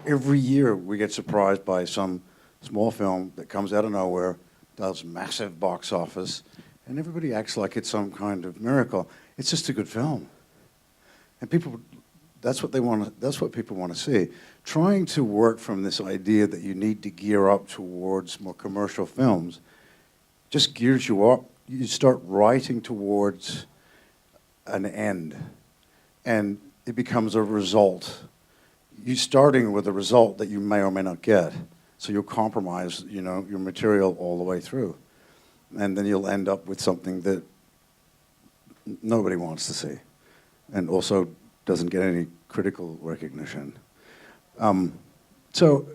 Every year we get surprised by some small film that comes out of nowhere, does massive box office, and everybody acts like it's some kind of miracle. It's just a good film. And people, that's what they want to, that's what people want to see. Trying to work from this idea that you need to gear up towards more commercial films just gears you up. You start writing towards an end, and it becomes a result. You're starting with a result that you may or may not get. So you'll compromise, you know, your material all the way through. And then you'll end up with something that nobody wants to see, and also doesn't get any critical recognition. So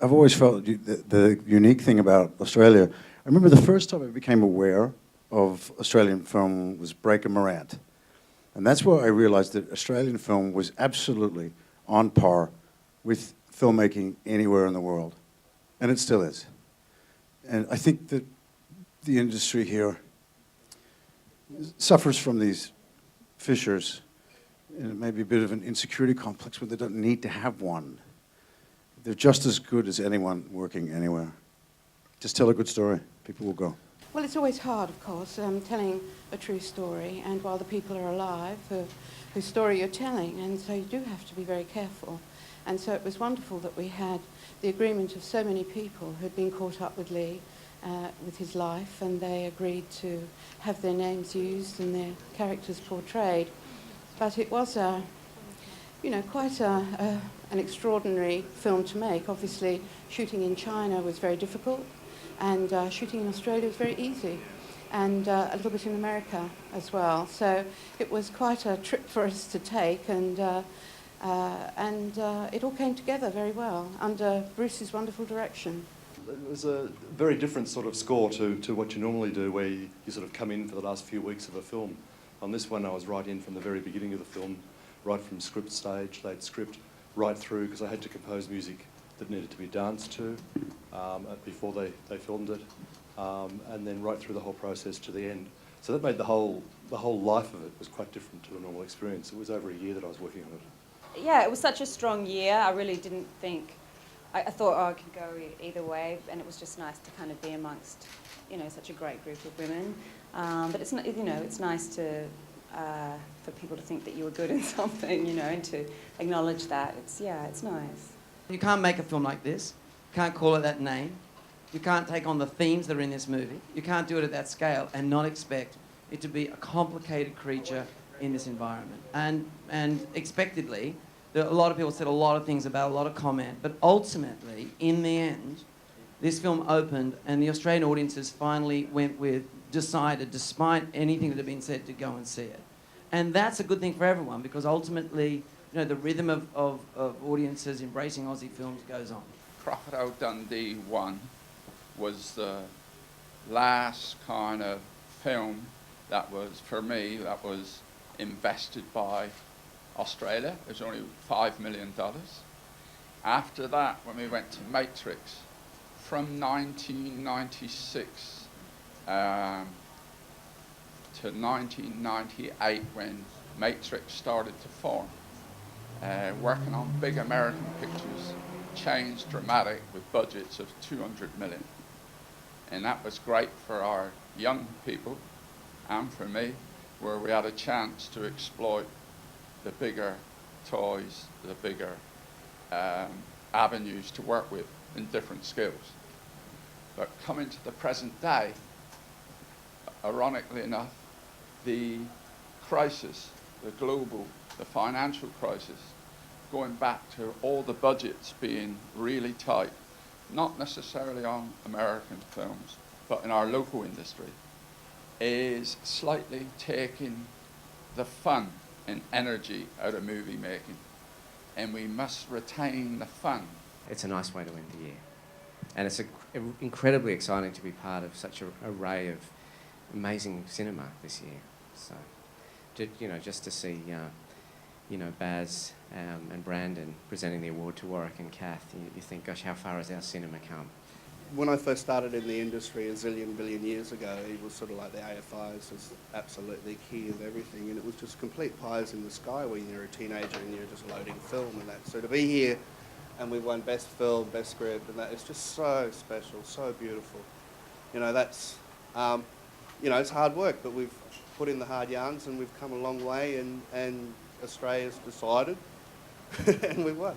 I've always felt the unique thing about Australia. I remember the first time I became aware of Australian film was Breaker Morant. And that's where I realized that Australian film was absolutely on par with filmmaking anywhere in the world. And it still is. And I think that the industry here suffers from these fissures, and it may be a bit of an insecurity complex, but they don't need to have one. They're just as good as anyone working anywhere. Just tell a good story, people will go. Well, it's always hard, of course, telling a true story, and while the people are alive, whose story you're telling, and so you do have to be very careful. And so it was wonderful that we had the agreement of so many people who had been caught up with Lee, with his life, and they agreed to have their names used and their characters portrayed. But it was quite an extraordinary film to make. Obviously, shooting in China was very difficult, and shooting in Australia was very easy, and a little bit in America as well. So it was quite a trip for us to take, and it all came together very well under Bruce's wonderful direction. It was a very different sort of score to what you normally do, where you sort of come in for the last few weeks of a film. On this one, I was right in from the very beginning of the film, right from script stage, laid script, right through, because I had to compose music that needed to be danced to before they filmed it, and then right through the whole process to the end. So that made the whole life of it was quite different to a normal experience. It was over a year that I was working on it. Yeah, it was such a strong year. I really didn't think, I thought, oh, I could go either way, and it was just nice to kind of be amongst, you know, such a great group of women. But it's not, you know, it's nice to for people to think that you were good in something, you know, and to acknowledge that. It's nice. You can't make a film like this. You can't call it that name. You can't take on the themes that are in this movie. You can't do it at that scale and not expect it to be a complicated creature in this environment. And expectedly, a lot of people said a lot of things about a lot of comment, but ultimately, in the end, this film opened and the Australian audiences finally decided, despite anything that had been said, to go and see it. And that's a good thing for everyone, because ultimately, you know, the rhythm of audiences embracing Aussie films goes on. Crocodile Dundee 1 was the last kind of film that was, for me, that was invested by Australia. It was only $5 million. After that, when we went to Matrix, from 1996 to 1998, when Matrix started to form, working on big American pictures changed dramatic with budgets of 200 million. And that was great for our young people and for me, where we had a chance to exploit the bigger toys, the bigger avenues to work with in different skills. But coming to the present day, ironically enough, the crisis, the global, the financial crisis, going back to all the budgets being really tight, not necessarily on American films, but in our local industry, is slightly taking the fun and energy out of movie making. And we must retain the fun. It's a nice way to end the year. And it's incredibly exciting to be part of such an array of amazing cinema this year. So, just to see, Baz and Brandon presenting the award to Warwick and Kath, you think, gosh, how far has our cinema come? when I first started in the industry a zillion billion years ago, it was sort of like the AFIs was absolutely key of everything, and it was just complete pies in the sky when you're a teenager and you're just loading film and that. So to be here, and we won best film, best script, and that is just so special, so beautiful. You know, that's, you know, it's hard work, but we've put in the hard yarns and we've come a long way, and Australia's decided, and we won.